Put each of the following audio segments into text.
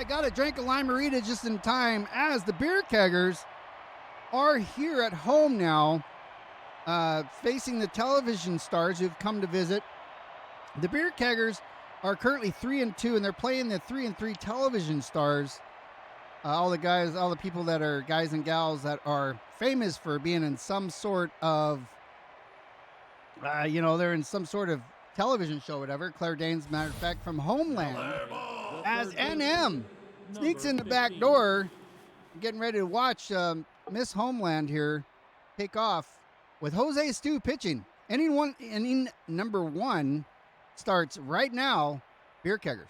I got a drink of limerita just in time as the Beer Keggers are here at home now, facing the television stars who've come to visit. The Beer Keggers are currently 3-2, and they're playing the 3-3 television stars. All the people that are guys and gals that are famous for being in some sort of, they're in some sort of television show, whatever. Claire Danes, matter of fact, from Homeland, as NM sneaks in the back door, getting ready to watch Miss Homeland here take off with Jose Stu pitching. Inning number 1 starts right now. Beer Keggers.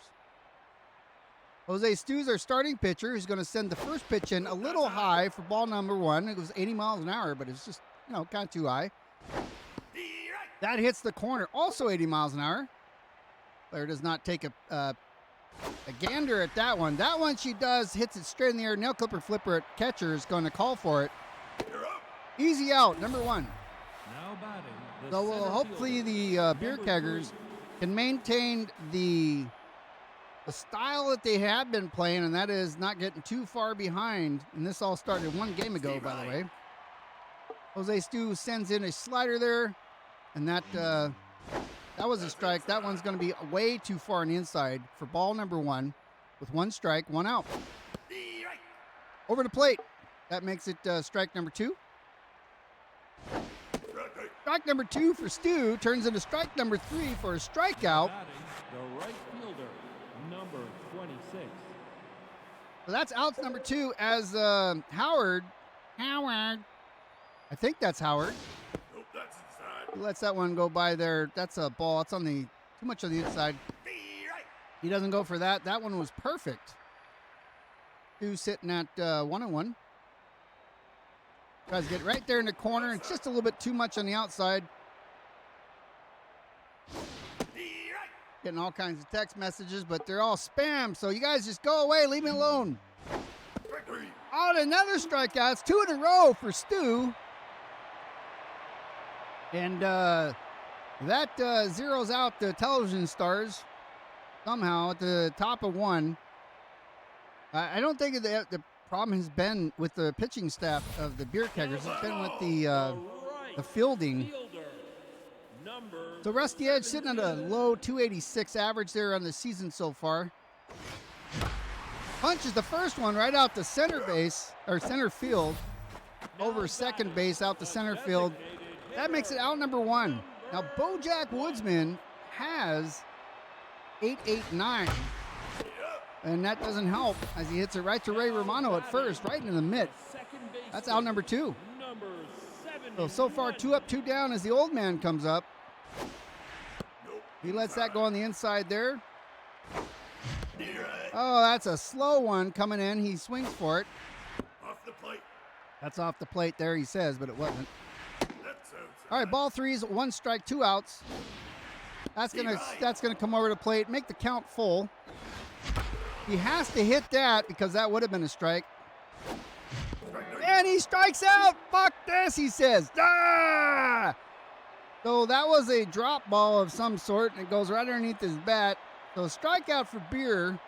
Jose Stu's our starting pitcher. He's going to send the first pitch in a little high for ball number 1. It was 80 miles an hour, but it's just, kind of too high. That hits the corner, also 80 miles an hour. Claire does not take a gander at that one. That one she does, hits it straight in the air. Nail clipper flipper at catcher is going to call for it. Easy out, number 1. Now batting. So hopefully the Beer Keggers can maintain the style that they have been playing, and that is not getting too far behind. And this all started 1 game ago, by the way. Jose Stu sends in a slider there, and that was a strike. That one's going to be way too far on the inside for ball number 1 with 1 strike, 1 out. Over the plate. That makes it strike number 2. Strike number 2 for Stu turns into strike number 3 for a strikeout. The right fielder, number 26. So that's outs number 2 as Howard, I think that's Howard. Nope, that's inside. He lets that one go by there. That's a ball. It's too much on the inside. He doesn't go for that. That one was perfect. Stu sitting at 1-1. Tries to get right there in the corner. It's just a little bit too much on the outside. Getting all kinds of text messages, but they're all spam. So you guys just go away. Leave me alone. Oh, another strikeout. It's 2 in a row for Stu. And that zeroes out the television stars somehow at the top of 1. I don't think the problem has been with the pitching staff of the Beer Keggers. It's been with the fielding. So Rusty Edge sitting at a low 286 average there on the season so far. Punches the first one right out to center base, or center field, over second base out to center field. That makes it out number 1. Now Bojack Woodsman has 889. And that doesn't help as he hits it right to Ray Romano at first, right in the mid. That's out number 2. So far, 2 up, 2 down as the old man comes up. He lets that go on the inside there. Oh, that's a slow one coming in. He swings for it. Off the plate. That's off the plate there, he says, but it wasn't. All right, ball 3's 1 strike, 2 outs. That's gonna come over the plate, make the count full. He has to hit that because that would have been a strike. And he strikes out. Fuck this, he says. Ah! So that was a drop ball of some sort, and it goes right underneath his bat. So strikeout for Beer.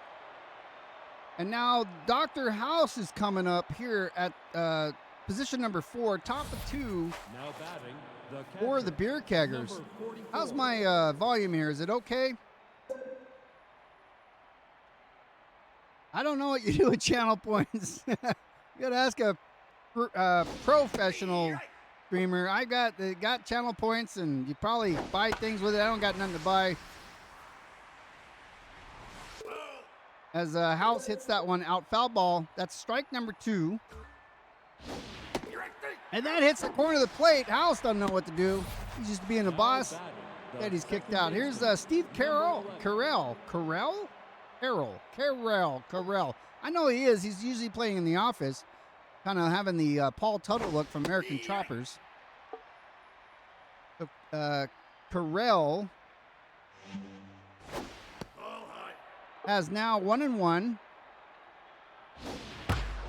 And now Dr. House is coming up here at position number 4, top of 2 Now batting, for the Beer Keggers. How's my volume here? Is it okay? I don't know what you do with channel points. You gotta ask a professional streamer. I got channel points, and you probably buy things with it. I don't got nothing to buy. As House hits that one out, foul ball. That's strike number 2. And that hits the corner of the plate. House doesn't know what to do. He's just being a boss. And he's kicked out. Here's Steve Carell. I know he is. He's usually playing in The Office. Kind of having the Paul Tuttle look from American Choppers. So, Carell has now 1-1.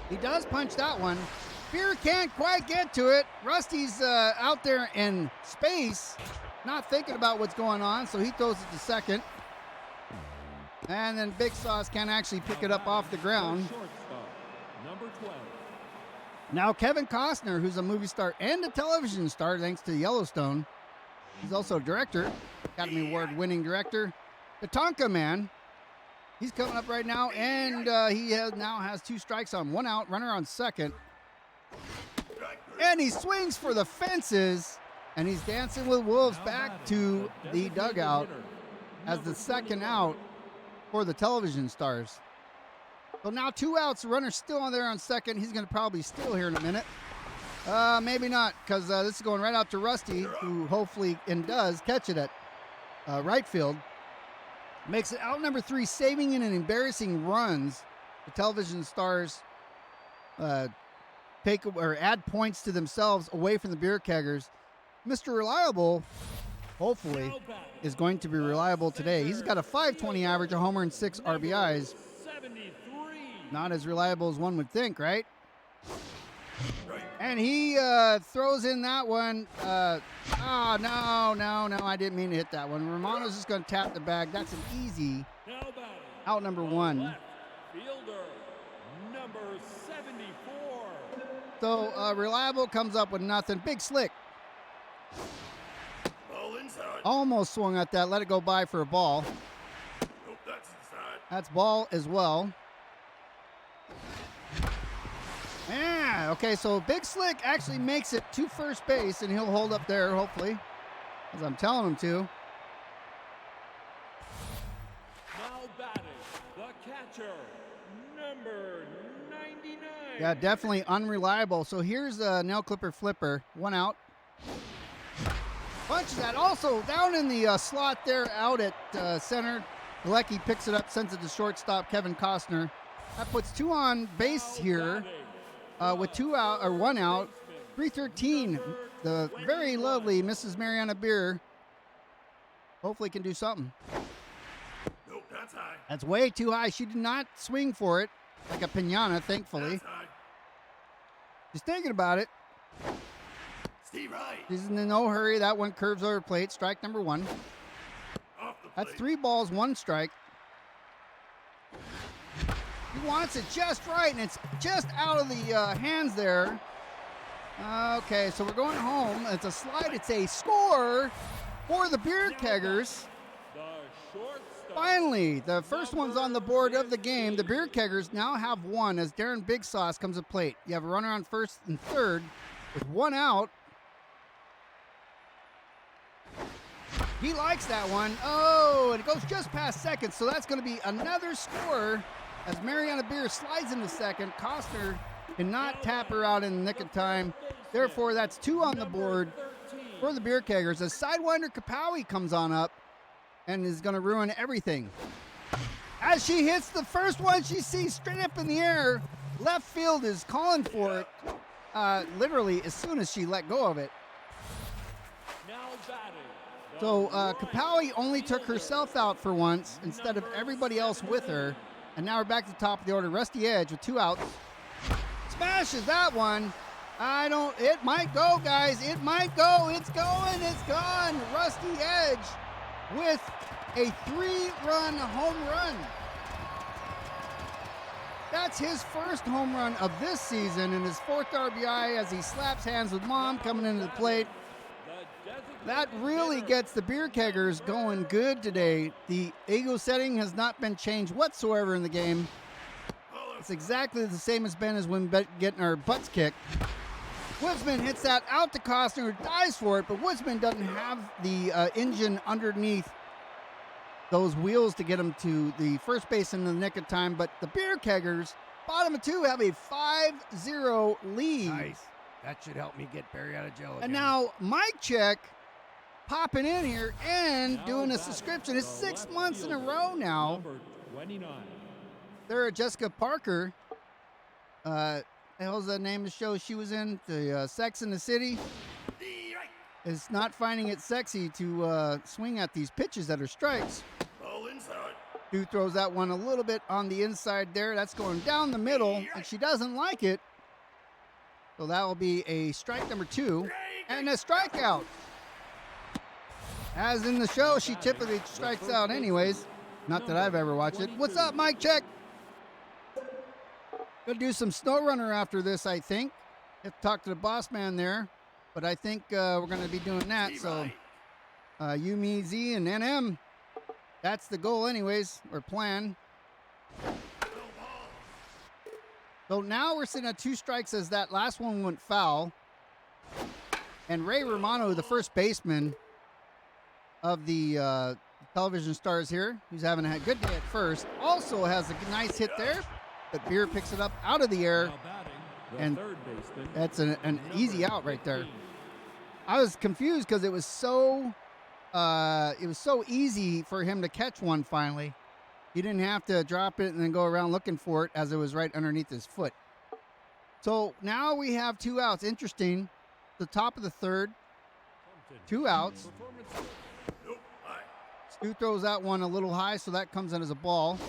He does punch that one. Beer can't quite get to it. Rusty's out there in space, not thinking about what's going on, so he throws it to second. And then Big Sauce can't actually pick it up off the ground. Shortstop, number 12. Now Kevin Costner, who's a movie star and a television star thanks to Yellowstone. He's also a director, Academy Award-winning director. The Tonka Man, he's coming up right now, and now has 2 strikes on 1 out, runner on second. And he swings for the fences, and he's dancing with wolves back to the dugout as the second out for the television stars. So now 2 outs, the runner's still on there on second. He's going to probably steal here in a minute. Maybe not, because this is going right out to Rusty, who hopefully and does catch it at right field. Makes it out number 3, saving in an embarrassing runs. The television stars take or add points to themselves away from the Beer Keggers. Mr. Reliable, hopefully, is going to be reliable today. He's got a .520 average, a homer, and 6 RBIs. 73. Not as reliable as one would think, right? And he throws in that one. No, I didn't mean to hit that one. Romano's just going to tap the bag. That's an easy Now batting, out number 1. left fielder, number 74. So Reliable comes up with nothing. Big Slick Ball inside. almost swung at that. Let it go by for a ball. Nope, that's inside. That's ball as well. Yeah, okay, so Big Slick actually makes it to first base, and he'll hold up there, hopefully, as I'm telling him to. Now batting, the catcher, number 99. Yeah, definitely unreliable. So here's a nail clipper flipper. 1 out. Punches that also down in the slot there out at center. Galecki picks it up, sends it to shortstop Kevin Costner. That puts 2 on base here with 2 out or 1 out. 313. The very lovely Mrs. Mariana Beer hopefully can do something. Nope, that's high. That's way too high. She did not swing for it like a piñata, thankfully. That's high. She's thinking about it. Steve right. She's in no hurry. That one curves over plate. Strike number 1. Off the plate. That's 3 balls, 1 strike. He wants it just right, and it's just out of the hands there. Okay, so we're going home. It's a slide. It's a score for the Beer Keggers. The shortstop, Finally, the first one's on the board of the game. The Beer Keggers now have 1 as Darren Big Sauce comes to plate. You have a runner on first and third with 1 out. He likes that one. Oh, and it goes just past second, so that's going to be another score as Mariana Beer slides into second. Costner cannot tap her out in the nick of time. Therefore, that's 2 on the board for the Beer Keggers as Sidewinder Kapowie comes on up and is going to ruin everything. As she hits the first one, she sees straight up in the air. Left field is calling for it, literally as soon as she let go of it. now batting, the So Kapowie only took herself out for once instead of everybody else with her. And now we're back to the top of the order. Rusty Edge with 2 outs. Smashes that one. It might go, guys. It might go. It's going. It's gone. Rusty Edge with a 3-run home run. That's his first home run of this season and his 4th RBI as he slaps hands with Mom coming into the plate. That really gets the Beer Keggers going good today. The ego setting has not been changed whatsoever in the game. It's exactly the same as been as when getting our butts kicked. Woodsman hits that out to Costner, who dives for it, but Woodsman doesn't have the engine underneath those wheels to get him to the first base in the nick of time. But the Beer Keggers, bottom of 2, have a 5-0 lead. Nice. That should help me get Barry out of jail again. And now Mike Check popping in here and now doing a batting, subscription. It's the 6 left months in a fielder, row now. Number 29. There, Jessica Parker. The hell's the name of the show she was in? The Sex in the City. Is not finding it sexy to swing at these pitches that are strikes. Ball inside. Dude throws that one a little bit on the inside there. That's going down the middle, and she doesn't like it. So that will be a strike number 2 and a strikeout. As in the show, she typically strikes out anyways. Not that I've ever watched it. What's up, Mike Check? Gonna do some snow runner after this, I think. Have to talk to the boss man there, but I think we're gonna be doing that. Steve So, Wright. you, me, Z, and NM. That's the goal, anyways, or plan. So now we're sitting at 2 strikes as that last one went foul. And Ray Romano, the first baseman of the television stars here, who's having a good day at first, also has a nice hit there. But Beer picks it up out of the air. Now batting, the And third baseman, that's an easy out right there. 15. I was confused because it was so easy for him to catch one finally. He didn't have to drop it and then go around looking for it as it was right underneath his foot. So now we have 2 outs. Interesting. The top of the third, 2 outs. Performance Nope. High. Stu throws that one a little high, so that comes in as a ball.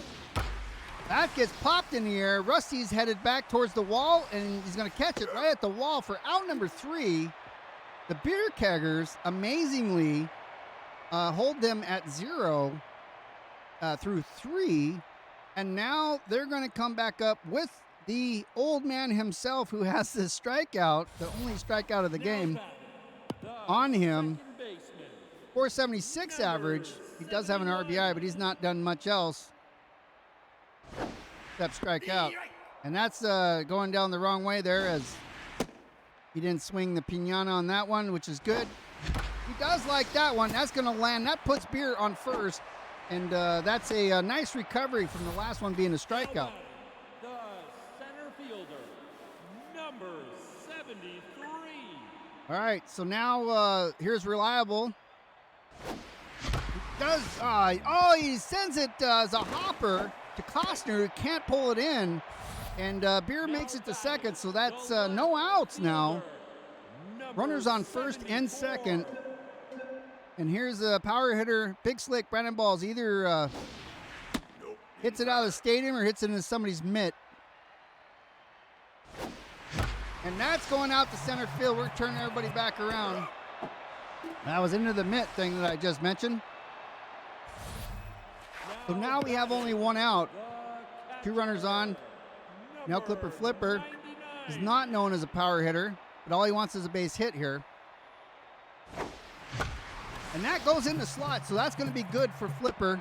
That gets popped in the air. Rusty's headed back towards the wall, and he's going to catch it right at the wall for out number 3. The Beer Keggers, amazingly, hold them at 0 through 3, and now they're going to come back up with the old man himself who has this strikeout, the only strikeout of the game, on him. 476 average. He does have an RBI, but he's not done much else except strike out. And that's going down the wrong way there, as he didn't swing the piñata on that one, which is good. He does like that one. That's going to land. That puts Beer on first. And that's a nice recovery from the last one being a strikeout. The center fielder, number 73. All right, so now here's Reliable. He sends it as a hopper to Costner, who can't pull it in. And Beer makes it to second, so that's no outs now. Runners on first and second. And here's a power hitter, Big Slick, Brandon Balls. Either hits it out of the stadium or hits it into somebody's mitt. And that's going out to center field. We're turning everybody back around. That was into the mitt thing that I just mentioned. So now we have only 1 out. 2 runners on. Nail Clipper Flipper is not known as a power hitter, but all he wants is a base hit here. And that goes into slot, so that's going to be good for Flipper.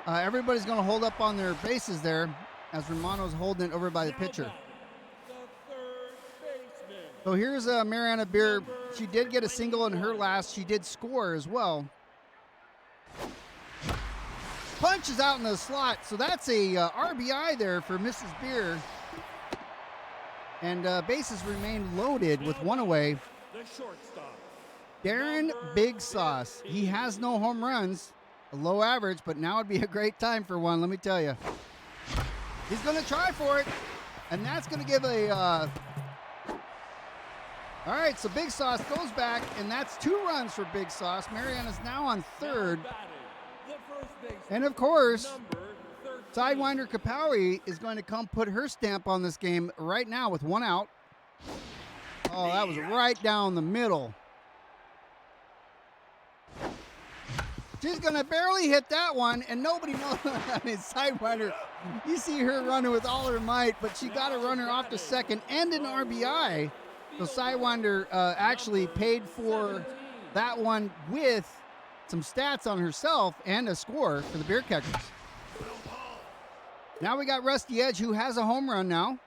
Everybody's going to hold up on their bases there as Romano's holding it over by the pitcher. So here's Mariana Beer. She did get a single in her last. She did score as well. Punches out in the slot, so that's a RBI there for Mrs. Beer. And bases remain loaded with 1 away. The shortstop, Darren Big Sauce. He has no home runs, a low average, but now would be a great time for one, let me tell you. He's going to try for it, and that's going to give a... All right, so Big Sauce goes back, and that's 2 runs for Big Sauce. Mariana's now on third. And of course, Sidewinder Kapowie is going to come put her stamp on this game right now with 1 out. Oh, that was right down the middle. She's going to barely hit that one, and nobody knows. I mean, Sidewinder, you see her running with all her might, but she got a runner off to second and an RBI. So Sidewinder actually paid for that one with some stats on herself and a score for the Beer Keggers. Now we got Rusty Edge, who has a home run now.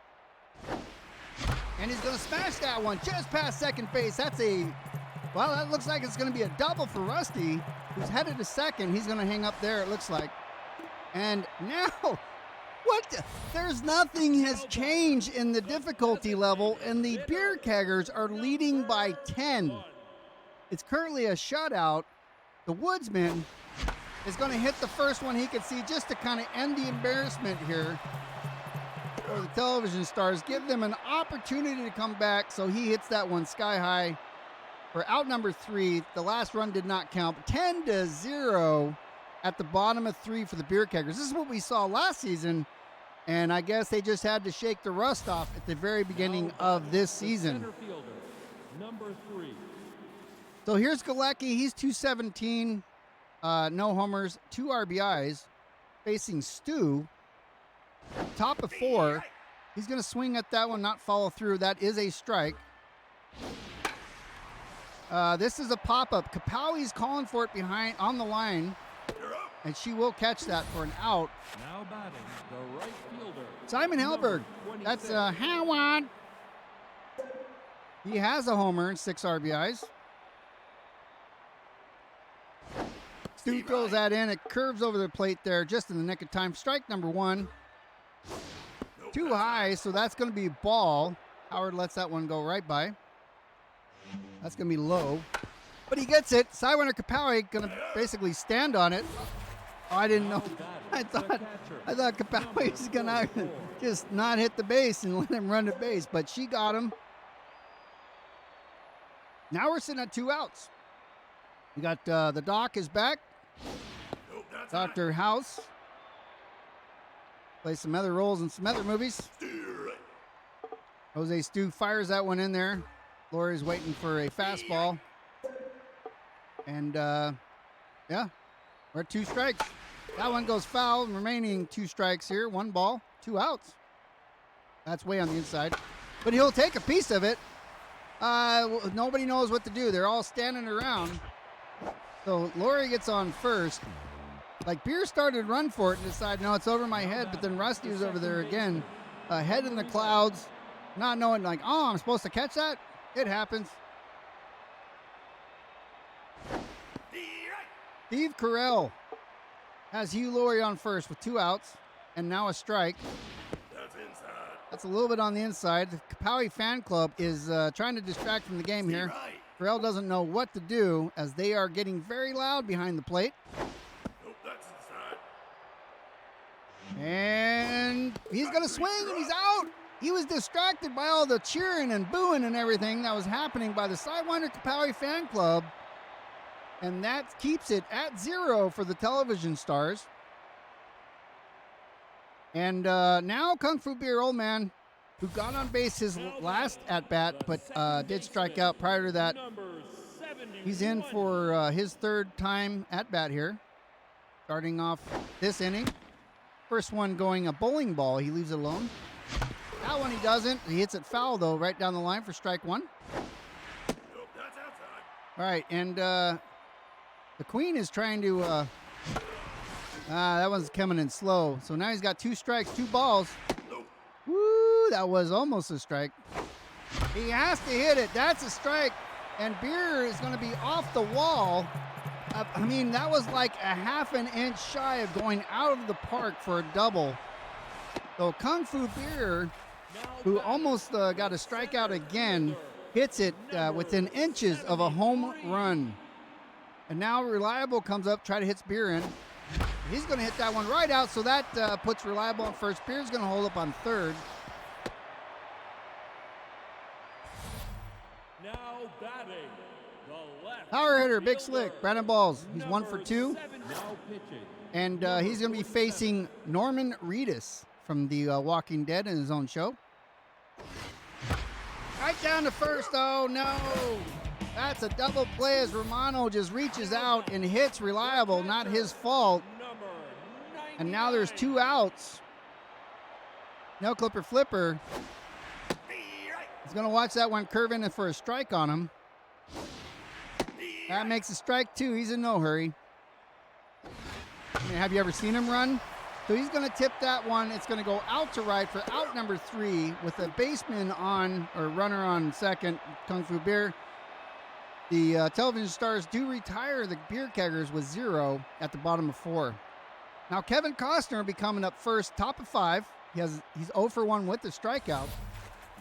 And he's going to smash that one just past second base. That's well, that looks like it's going to be a double for Rusty, who's headed to second. He's going to hang up there, it looks like. And now, there's nothing has changed in the difficulty level, and the Beer Keggers are leading by 10. It's currently a shutout. The Woodsman is going to hit the first one he can see just to kind of end the embarrassment here for the television stars. Give them an opportunity to come back, so he hits that one sky high for out number 3. The last run did not count. 10-0 at the bottom of 3 for the Beer Keggers. This is what we saw last season, and I guess they just had to shake the rust off at the very beginning of this season. Center fielder, number 3. So here's Galecki. He's 217, no homers, 2 RBIs. facing Stu. Top of 4. He's going to swing at that one, not follow through. That is a strike. This is a pop-up. Kapowi's calling for it behind on the line, and she will catch that for an out. Now batting the right fielder. Simon Helberg. That's Howard. He has a homer and 6 RBIs. Stu throws that in. It curves over the plate there just in the nick of time. Strike number 1. Too high, so that's going to be ball. Howard lets that one go right by. That's going to be low. But he gets it. Sidewinder Kapowi going to basically stand on it. Oh, I didn't know. I thought Kapowi was going to just not hit the base and let him run to base. But she got him. Now we're sitting at 2 outs. We got the doc is back. Dr. House. Play some other roles in some other movies. Jose Stu fires that one in there. Lori's waiting for a fastball. And, yeah, we're at 2 strikes. That one goes foul. Remaining 2 strikes here. 1 ball, 2 outs. That's way on the inside. But he'll take a piece of it. Nobody knows what to do. They're all standing around. So Lori gets on first. Like, Beer started to run for it and decided, no, it's over my head. But then Rusty was over there again, head in the clouds, not knowing, like, oh, I'm supposed to catch that? It happens. Steve Carell has Hugh Laurie on first with 2 outs and now a strike. That's a little bit on the inside. The Kapowi fan club is trying to distract from the game here. Carell doesn't know what to do as they are getting very loud behind the plate. And he's going to swing and he's out. He was distracted by all the cheering and booing and everything that was happening by the Sidewinder Kapowi fan club. And that keeps it at 0 for the television stars. And now Kungfubeer, old man, who got on base his last at-bat, but did strike out prior to that. He's in for his 3rd time at-bat here, starting off this inning. First one going a bowling ball. He leaves it alone. That one he doesn't. He hits it foul, though, right down the line for strike 1. All right, and the Queen is trying to... that one's coming in slow. So now he's got 2 strikes, 2 balls. Woo, that was almost a strike. He has to hit it. That's a strike. And Beer is going to be off the wall. I mean, that was like a half an inch shy of going out of the park for a double. So Kungfubeer, who almost got a strikeout again, hits it within inches of a home run. And now Reliable comes up, try to hit Beer in. He's going to hit that one right out, so that puts Reliable on first. Beer's going to hold up on third. Now batting the left. Power hitter, Big Slick, Brandon Balls. He's 1 for 2. Now pitching. And he's going to be facing Norman Reedus from The Walking Dead in his own show. Right down to first, oh no. That's a double play as Romano just reaches out and hits Reliable, not his fault. And now there's 2 outs. No Clipper Flipper. He's going to watch that one curve in for a strike on him. That makes a strike 2. He's in no hurry. I mean, have you ever seen him run? So he's going to tip that one. It's going to go out to right for out number 3 with a baseman on, or runner on second, Kungfubeer. The television stars do retire the Beer Keggers with 0 at the bottom of 4. Now Kevin Costner will be coming up first, top of 5. He's 0 for 1 with the strikeout.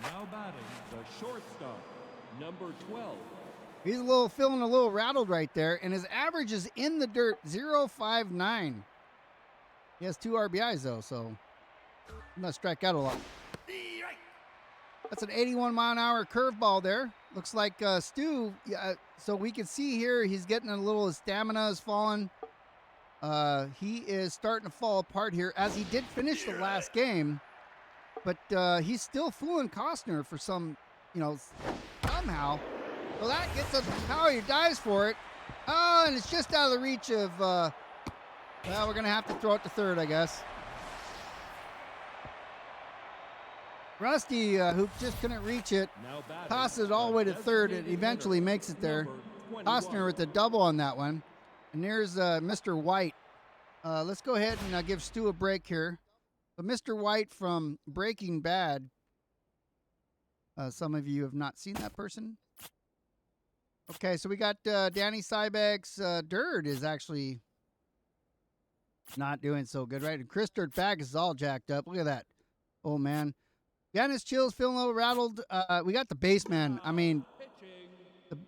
Now batting the shortstop, number 12. He's feeling a little rattled right there, and his average is in the dirt, 0.59. He has 2 RBIs though, so he must strike out a lot. That's an 81-mile-an-hour curveball there. Looks like Stu, so we can see here he's getting a little, his stamina is falling. He is starting to fall apart here, as he did finish the last game. But he's still fooling Costner for some, somehow. So that gets up to power. He dives for it. Oh, and it's just out of the reach of Well, we're going to have to throw it to third, I guess. Rusty, who just couldn't reach it, tosses it all the way to third. It eventually makes it there. Costner with the double on that one. And there's Mr. White. Let's go ahead and give Stu a break here. But Mr. White from Breaking Bad. Some of you have not seen that person. Okay, so we got Danny Cybeck's Dirt is actually not doing so good, right? And Chris Dirtbag is all jacked up. Look at that. Oh, man. Dennis Chill's feeling a little rattled. We got the baseman. I mean,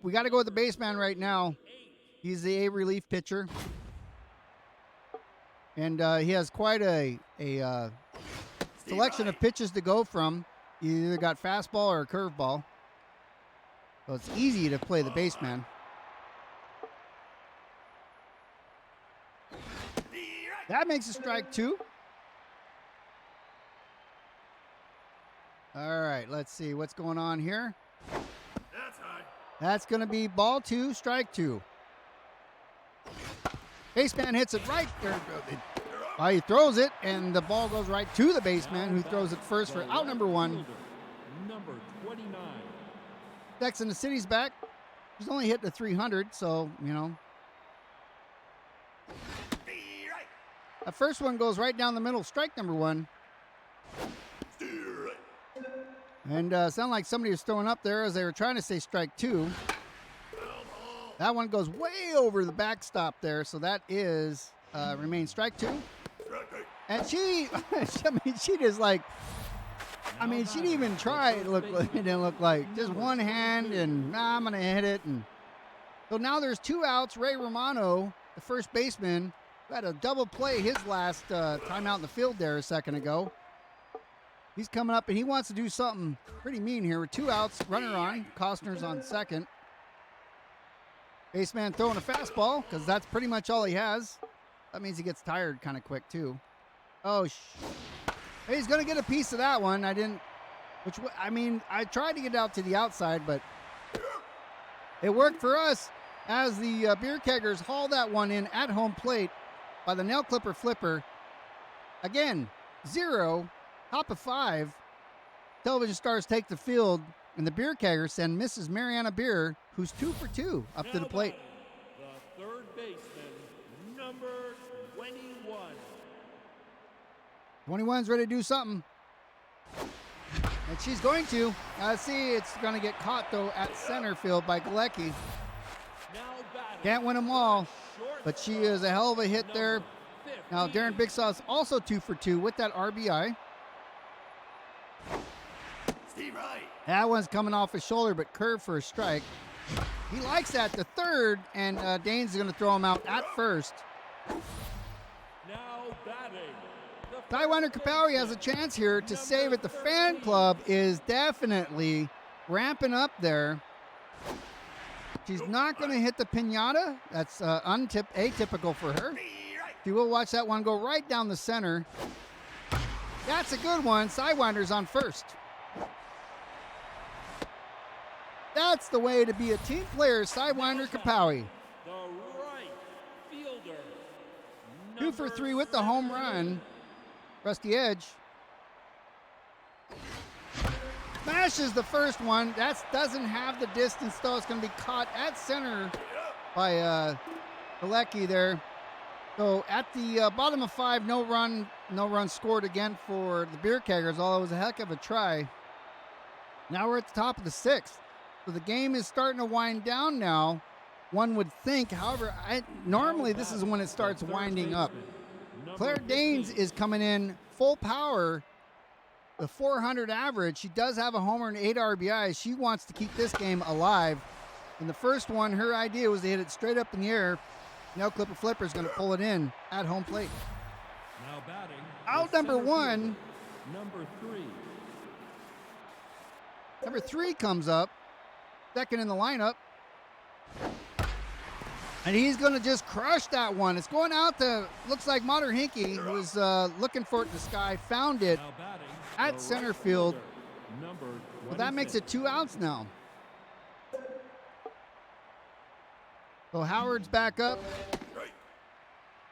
we got to go with the baseman right now. He's the A relief pitcher. And he has quite a selection of pitches to go from. You either got fastball or a curveball. So it's easy to play the baseman. That makes a strike 2. All right, let's see what's going on here. That's high. That's going to be ball 2, strike 2. Baseman hits it right there. He throws it, and the ball goes right to the baseman, who throws it first for out number 1. Number 29. Dex in the city's back. He's only hit the 300, so, you know. The first one goes right down the middle, strike number 1. And sound like somebody was throwing up there as they were trying to say strike 2. That one goes way over the backstop there, so that is remains strike 2. And she just like, I mean, she didn't even try. It didn't look like just one hand, and I'm gonna hit it. And so now there's 2 outs. Ray Romano, the first baseman, who had a double play his last time out in the field there a second ago. He's coming up, and he wants to do something pretty mean here with 2 outs, runner on. Costner's on second. Baseman throwing a fastball because that's pretty much all he has. That means he gets tired kind of quick too. Oh, he's going to get a piece of that one. I tried to get out to the outside, but it worked for us as the Beer Keggers haul that one in at home plate by the nail clipper flipper. Again, 0, top of 5. Television stars take the field, and the Beer Keggers send Mrs. Mariana Beer, who's 2 for 2 up to the plate. The third baseman, number 21. 21's ready to do something. And she's going to. See, it's going to get caught, though, at center field by Galecki. Can't win them all, but she is a hell of a hit there. Now, Darren Bigsaw's also 2 for 2 with that RBI. That one's coming off his shoulder, but curved for a strike. He likes that to third, and Dane's going to throw him out at first. Now batting. Sidewinder Kapowie has a chance here to save it. The fan club is definitely ramping up there. She's not going to hit the pinata. That's atypical for her. She will watch that one go right down the center. That's a good one. Sidewinder's on first. That's the way to be a team player, Sidewinder Kapowie. The right fielder. 2 for 3 with the home run. Rusty Edge smashes the first one. That doesn't have the distance, though. It's going to be caught at center by Galecki there. So at the bottom of 5, no run scored again for the Beer Keggers, although it was a heck of a try. Now we're at the top of the 6th. So the game is starting to wind down now, one would think. However, normally this is when it starts winding up. Claire Danes is coming in full power, the 400 average. She does have a homer and 8 RBIs. She wants to keep this game alive. In the first one, her idea was to hit it straight up in the air. Nail clipper flipper is going to pull it in at home plate. Now batting. Out number 1. Number 3. Number 3 comes up, second in the lineup. And he's going to just crush that one. It's going out to, looks like Mater Hinkie, who was looking for it in the sky, found it at center field. Well, that makes it 2 outs now. So Howard's back up.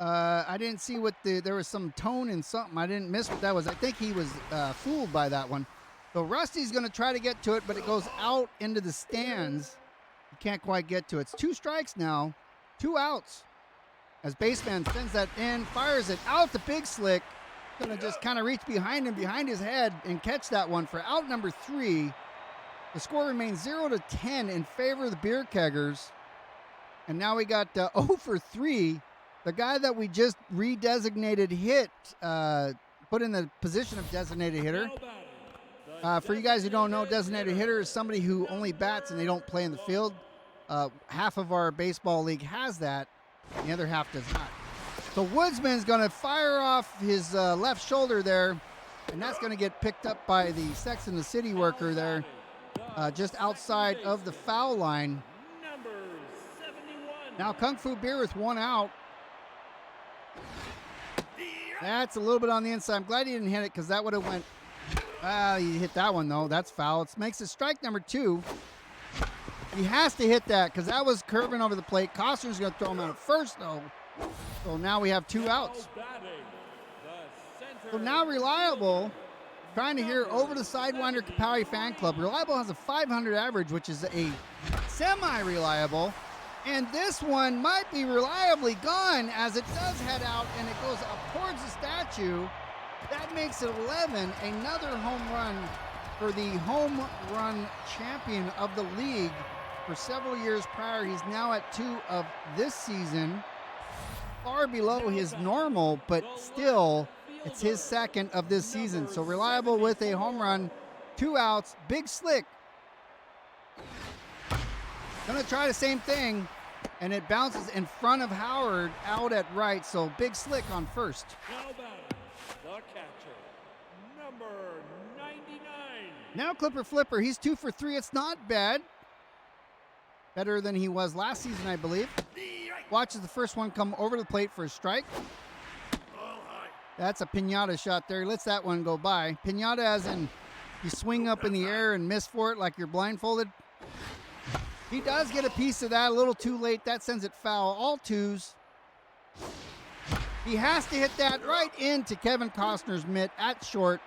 I didn't see what there was some tone in something. I didn't miss what that was. I think he was fooled by that one. So Rusty's going to try to get to it, but it goes out into the stands. You can't quite get to it. It's 2 strikes now, 2 outs. As baseman sends that in, fires it out to Big Slick. Going to just kind of reach behind him, behind his head, and catch that one for out number 3. The score remains 0-10 in favor of the Beer Keggers. And now we got 0 for 3. The guy that we just redesignated hit, put in the position of designated hitter. For you guys who don't know, designated hitter is somebody who only bats and they don't play in the field. Half of our baseball league has that. The other half does not. So Woodsman's going to fire off his left shoulder there, and that's going to get picked up by the Sex and the City worker there, just outside of the foul line. Now Kungfubeer with 1 out. That's a little bit on the inside. I'm glad he didn't hit it because that would have went. He hit that one though. That's foul. It makes it strike number 2. He has to hit that because that was curving over the plate. Costner's going to throw him out at first though. So now we have 2 outs. So now Reliable, trying to hear over the Sidewinder Kapowie fan club. Reliable has a 500 average, which is a semi-reliable. And this one might be reliably gone as it does head out and it goes up towards the statue. That makes it 11, another home run for the home run champion of the league for several years prior. He's now at 2 of this season, far below his normal, but still it's his 2nd of this season. So Reliable with a home run, 2 outs. Big Slick gonna try the same thing, and it bounces in front of Howard out at right. So Big Slick on first. Now batting, the catcher, number 99. Now Clipper Flipper, he's 2 for 3. It's not bad. Better than he was last season, I believe. Watches the first one come over the plate for a strike. That's a pinata shot there. He lets that one go by. Pinata as in you swing up in the air and miss for it like you're blindfolded. He does get a piece of that a little too late. That sends it foul. All 2s. He has to hit that right into Kevin Costner's mitt at short.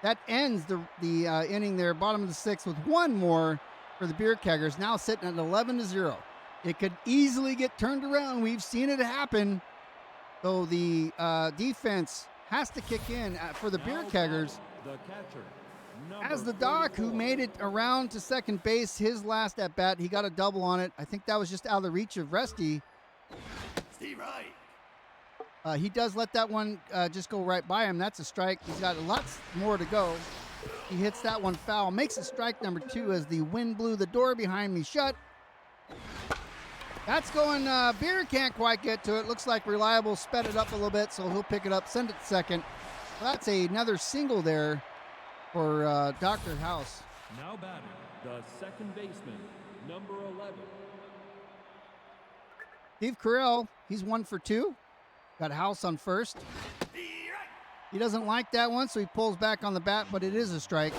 That ends the inning there, bottom of the 6th, with 1 more for the Beer Keggers, now sitting at 11-0. It could easily get turned around. We've seen it happen. So the defense has to kick in for the Beer Keggers. The catcher, As the Doc, who made it around to second base, his last at bat, he got a double on it. I think that was just out of the reach of Rusty. Steve Wright. He does let that one just go right by him. That's a strike. He's got lots more to go. He hits that one foul. Makes it strike number 2 as the wind blew the door behind me shut. That's going, Beer can't quite get to it. Looks like Reliable sped it up a little bit, so he'll pick it up, send it to second. So that's another single there for Dr. House. now batting, the second baseman, number 11. Steve Carell, he's 1 for 2. Got House on first. He doesn't like that one, so he pulls back on the bat, but it is a strike.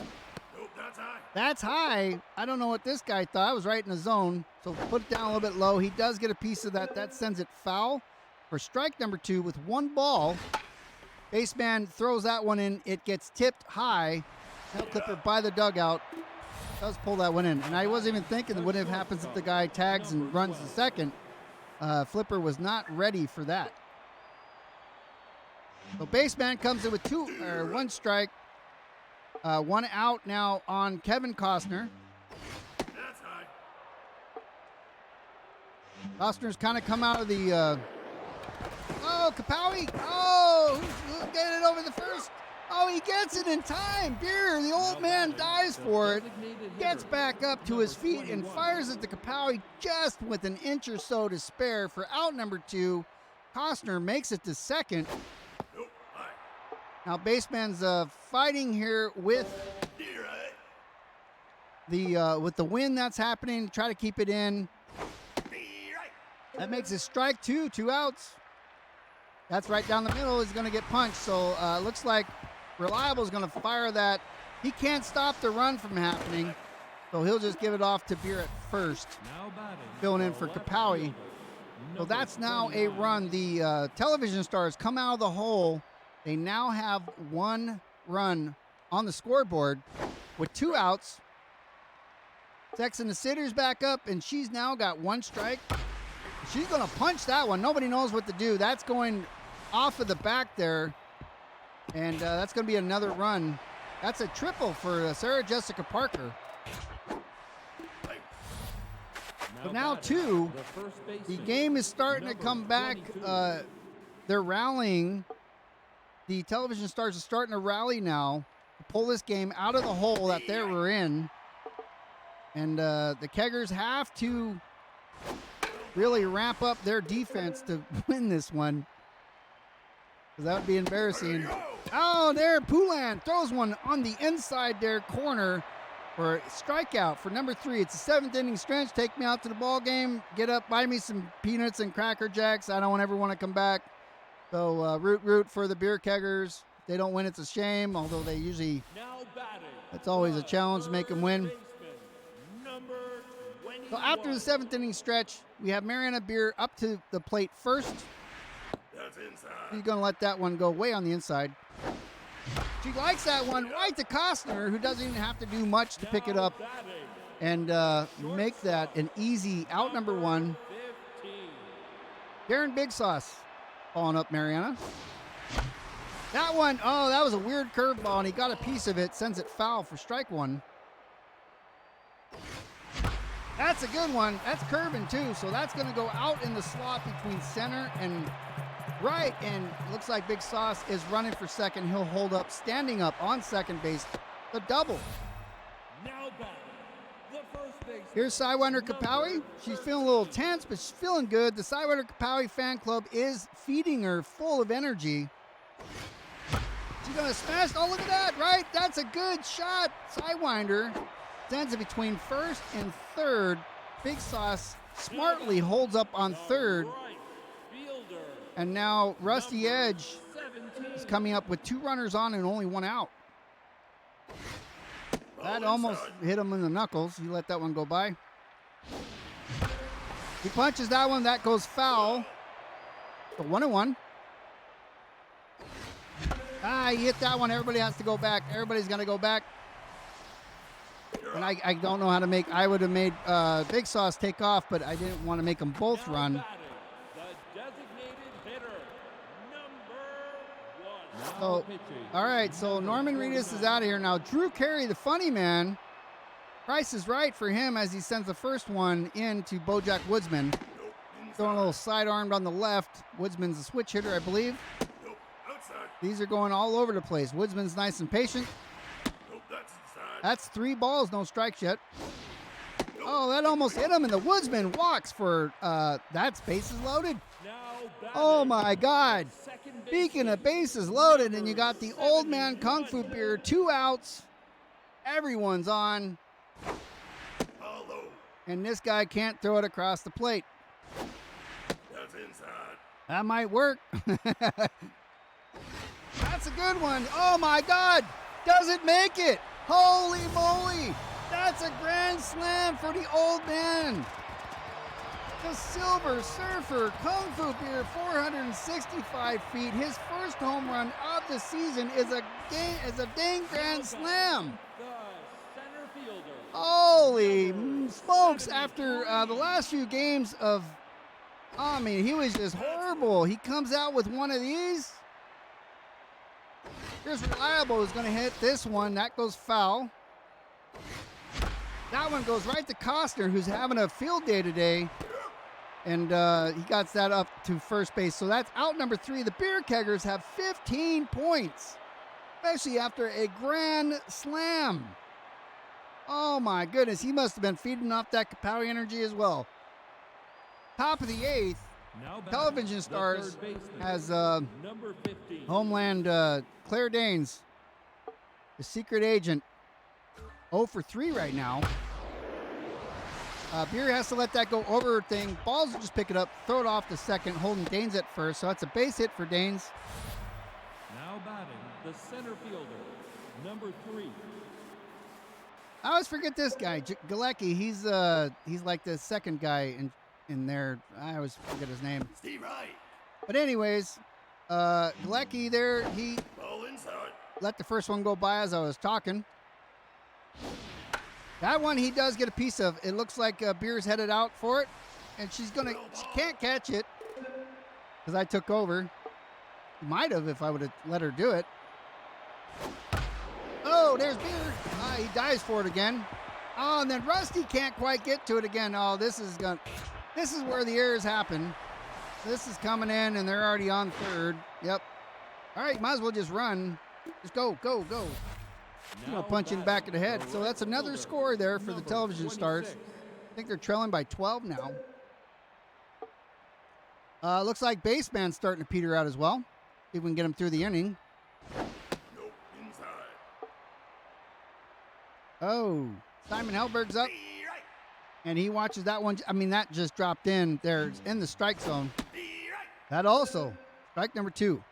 Nope, that's high. That's high. I don't know what this guy thought. I was right in the zone, so put it down a little bit low. He does get a piece of that. That sends it foul for strike number 2 with 1 ball. Baseman throws that one in. It gets tipped high. Now Clipper by the dugout. Does pull that one in. And I wasn't even thinking what if happens if the guy tags and runs the second. Flipper was not ready for that. So baseman comes in with 1 strike. 1 out now on Kevin Costner. That's high. Costner's kind of come out of the... Kapowie! Oh, who's getting it over the first? Oh, he gets it in time. Beer, the old man dies for it. Gets back up to his feet and fires it to Kapowie just with an inch or so to spare for out number 2. Costner makes it to second. Nope, high. Now baseman's fighting here with the wind that's happening to try to keep it in. That makes it strike 2, 2 outs. That's right down the middle. He's going to get punched. So looks like Reliable is going to fire that. He can't stop the run from happening. So he'll just give it off to Beer at first. Now batting, Filling in the for left Kapowie. fielder, So that's now a run. The television stars come out of the hole. They now have 1 run on the scoreboard with 2 outs. Sex and the Sitter's back up, and she's now got 1 strike. She's going to punch that one. Nobody knows what to do. That's going off of the back there, and that's going to be another run. That's a triple for Sarah Jessica Parker. So now 2, the game is starting to come back. They're rallying. The television stars are starting to rally now to pull this game out of the hole that they were in. And the Keggers have to really ramp up their defense to win this one, because that would be embarrassing. Oh, there, Poulan throws one on the inside there corner for a strikeout for number 3. It's a 7th inning stretch. Take me out to the ball game. Get up, buy me some peanuts and Cracker Jacks. I don't ever want to come back. So root for the Beer Keggers. If they don't win, it's a shame, although they usually, it's always a challenge to make them win. So after the 7th inning stretch, we have Mariana Beer up to the plate first. That's inside. She's going to let that one go way on the inside. She likes that one right to Costner, who doesn't even have to do much to pick it up and make that an easy out, number 1. Darren Big Sauce following up Mariana. That one, oh, that was a weird curveball, and he got a piece of it, sends it foul for strike 1. That's a good one. That's curving too, so that's going to go out in the slot between center and right, and looks like Big Sauce is running for second. He'll hold up, standing up on second base, the double. Now back, the first baseman. Here's Sidewinder Kapowie. She's feeling a little tense, but she's feeling good. The Sidewinder Kapowie fan club is feeding her full of energy. She's going to smash. Oh, look at that, right? That's a good shot. Sidewinder sends it between first and third. Big Sauce smartly holds up on third. And now Rusty Edge is coming up with 2 runners on and only 1 out. That almost hit him in the knuckles. He let that one go by. He punches that one. That goes foul. So 1-1. He hit that one. Everybody has to go back. Everybody's going to go back. And I don't know how to make, I would have made Big Sauce take off, but I didn't want to make them both run. So, all right, so Norman Reedus is out of here now. Drew Carey, the funny man, price is right for him as he sends the first one in to Bojack Woodsman. Throwing a little sidearmed on the left. Woodsman's a switch hitter, I believe. These are going all over the place. Woodsman's nice and patient. That's 3 balls, no strikes yet. Oh, that almost hit him, and the Woodsman walks for that's bases loaded. Oh my God. Speaking of bases loaded, and you got the old man Kungfubeer, 2 outs. Everyone's on. And this guy can't throw it across the plate. That's inside. That might work. That's a good one. Oh my God. Doesn't make it. Holy moly. That's a grand slam for the old man. The Silver Surfer, Kungfubeer, 465 feet. His first home run of the season is a dang grand slam. Holy smokes! After the last few games of, I mean, he was just horrible. He comes out with one of these. Here's Reliable, who's going to hit this one. That goes foul. That one goes right to Costner, who's having a field day today. And he got that up to first base. So that's out number 3. The Beer Keggers have 15 points, especially after a grand slam. Oh, my goodness. He must have been feeding off that Kapowie energy as well. Top of the 8th, Television Stars has Homeland Claire Danes, the secret agent, 0 for 3 right now. Beer has to let that go over thing. Balls will just pick it up, throw it off to second, holding Danes at first. So that's a base hit for Danes. Now batting, the center fielder, number 3. I always forget this guy, Galecki. He's like the second guy, and in there. I always forget his name. Steve right. But anyways, Galecki there, he Ball inside. let the first one go by as I was talking. That one he does get a piece of. It looks like Beer's headed out for it, and she can't catch it because I took over. Might have if I would have let her do it. Oh, there's Beer. He dives for it again. Oh, and then Rusty can't quite get to it again. Oh, this is where the errors happen. This is coming in, and they're already on third. Yep. All right, might as well just run. Just go. I'm going to punch in back of the head. So that's another score there for the television stars. I think they're trailing by 12 now. Looks like Baseman's starting to peter out as well. See if we can get him through the inning. Nope. Inside. Oh, Simon Helberg's up. And he watches that one. I mean, that just dropped in there in the strike zone. That also, strike number 2.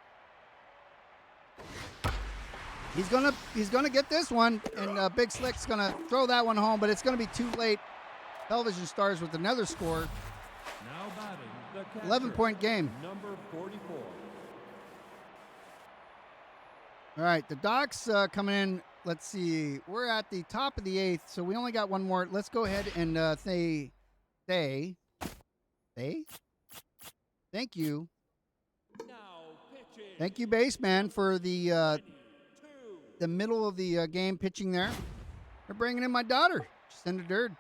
He's gonna get this one, and Big Slick's gonna throw that one home, but it's gonna be too late. Television stars with another score. Now batting the catcher, 11-point game. number 44. All right, the Docs coming in. Let's see. We're at the top of the 8th, so we only got one more. Let's go ahead and thank you. Now pitching. Thank you, Baseman, for the middle of the game pitching there. They're bringing in my daughter, Jacinda Durd.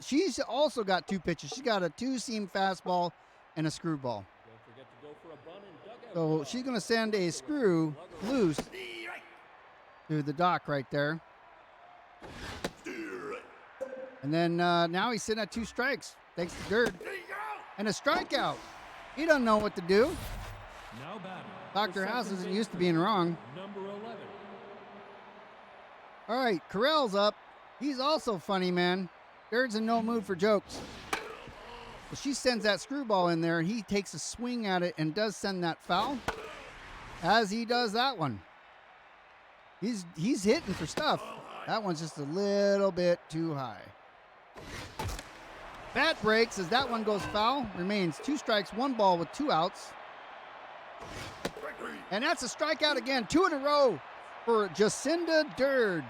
She's also got 2 pitches. She's got a 2-seam fastball and a screwball. Don't forget to go for a bunt and dugout So ball. she's going to send a screw loose to the dock right there. And then now he's sitting at 2 strikes, thanks to Durd. And a strikeout. He doesn't know what to do. Now batting. Dr. the House second isn't used to baseman, being wrong. Number 11. All right, Carell's up. He's also funny, man. Durd's in no mood for jokes. But she sends that screwball in there. He takes a swing at it and does send that foul. As he does that one. He's hitting for stuff. That one's just a little bit too high. Bat breaks as that one goes foul. Remains 2 strikes, 1 ball with 2 outs. And that's a strikeout again. 2 in a row for Jacinda Durd.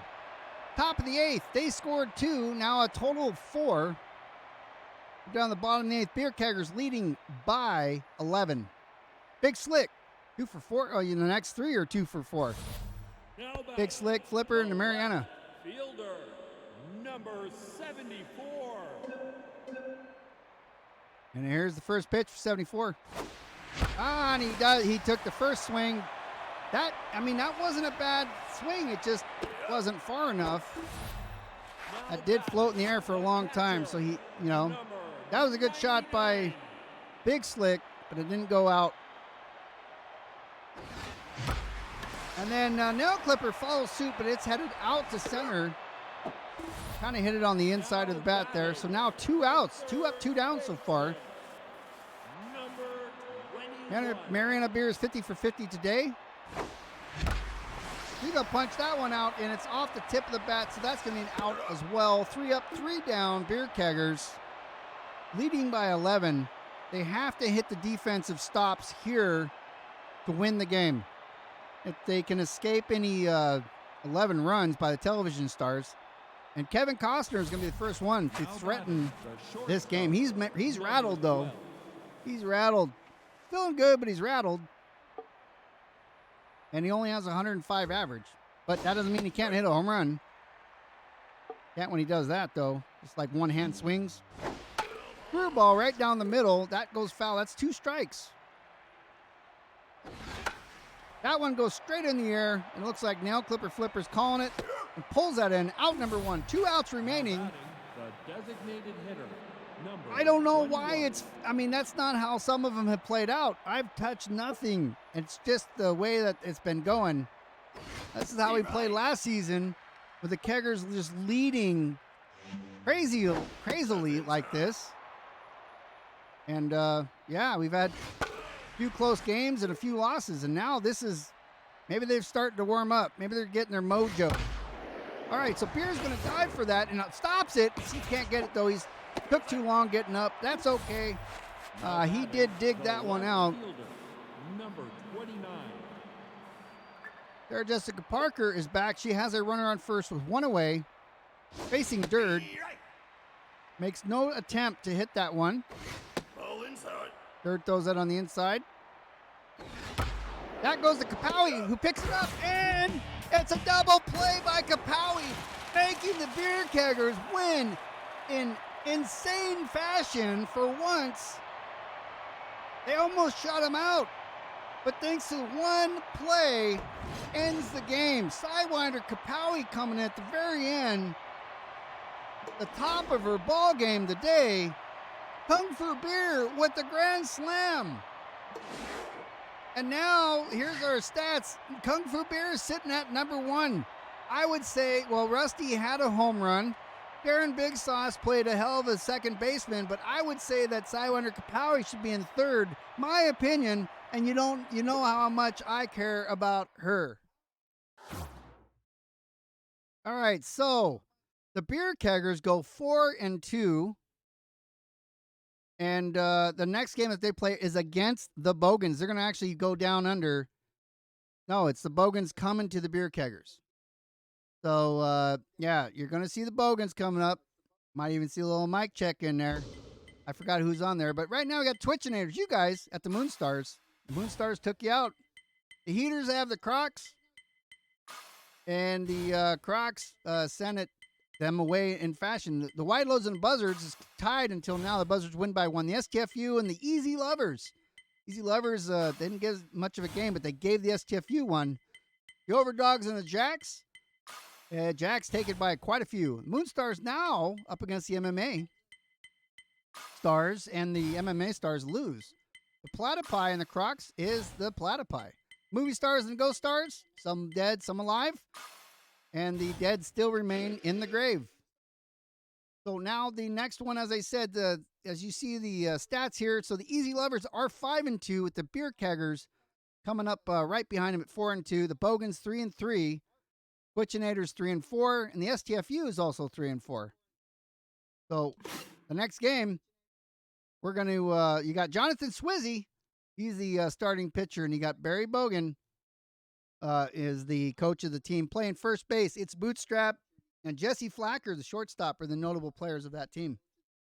Top of the 8th. They scored 2. Now a total of 4. Down the bottom of the 8th. Beer Keggers leading by 11. Big Slick. 2 for 4. Oh, in the next 3 or 2 for 4? Now Big batting, Slick, Flipper, and the Mariana. fielder, number 74. And here's the first pitch for 74. And he took the first swing. That wasn't a bad swing. It just wasn't far enough. That did float in the air for a long time. So that was a good shot by Big Slick, but it didn't go out. And then Nail Clipper follows suit, but it's headed out to center. Kind of hit it on the inside of the bat there. So now 2 outs. 2 up, 2 down so far. Mariana Beer is 50 for 50 today. He's going to punch that one out, and it's off the tip of the bat, so that's going to be an out as well. 3 up, 3 down. Beer Keggers leading by 11. They have to hit the defensive stops here to win the game. If they can escape any 11 runs by the television stars. And Kevin Costner is going to be the first one to threaten this game. He's rattled, though. He's rattled. Feeling good, but he's rattled. And he only has 105 average. But that doesn't mean he can't hit a home run. Can't when he does that, though. Just like one-hand swings. Screwball right down the middle. That goes foul. That's 2 strikes. That one goes straight in the air. And it looks like Nail Clipper Flipper's calling it. And pulls that in. Out number 1. 2 outs remaining. The designated hitter, number I don't know 21. why that's not how some of them have played out. I've touched nothing. It's just the way that it's been going. This is how we played last season with the Keggers just leading crazily like this. And, we've had a few close games and a few losses. And now maybe they've started to warm up. Maybe they're getting their mojo. All right, so Beer's going to dive for that, and it stops it. He can't get it, though. He's Took too long getting up. That's okay. He did dig that one out. Number 29. Sarah Jessica Parker is back. She has a runner on first with one away. Facing Dird. Makes no attempt to hit that one. Ball inside. Dird throws that on the inside. That goes to Kapowie, who picks it up, and it's a double play by Kapowie, making the Beer Keggers win in insane fashion for once. They almost shut him out, but thanks to one play, ends the game. Sidewinder Kapowie coming at the very end, the top of her ball game today. Kungfubeer with the grand slam. And now, here's our stats. Kungfubeer is sitting at number 1. I would say, well, Rusty had a home run. Darren Big Sauce played a hell of a second baseman, but I would say that Sidewinder Kapowie should be in third. My opinion, and you know how much I care about her. All right, so the Beer Keggers go 4-2. And the next game that they play is against the Bogans. They're going to actually go down under. No, it's the Bogans coming to the Beer Keggers. So, yeah, you're going to see the Bogans coming up. Might even see a little mic check in there. I forgot who's on there. But right now we got Twitchinators. You guys at the Moonstars. The Moonstars took you out. The Heaters have the Crocs. And the Crocs sent them away in fashion. The White Loads and Buzzards is tied until now. The Buzzards win by 1. The STFU and the Easy Lovers. Easy Lovers didn't give much of a game, but they gave the STFU one. The Overdogs and the Jacks. Jacks take it by quite a few. Moonstars now up against the MMA Stars, and the MMA Stars lose. The Platypi and the Crocs is the Platypi. Movie Stars and Ghost Stars, some dead, some alive. And the dead still remain in the grave. So now the next one, as I said, as you see the stats here, so the Easy Lovers are 5-2 with the Beer Keggers coming up right behind them at 4-2. The Bogans 3-3, Twitchinators 3-4, and the STFU is also 3-4. So the next game, we're going to, you got Jonathan Swizzy. He's the starting pitcher, and you got Barry Bogan. Is the coach of the team playing first base. It's Bootstrap and Jesse Flacker, the shortstop, are the notable players of that team.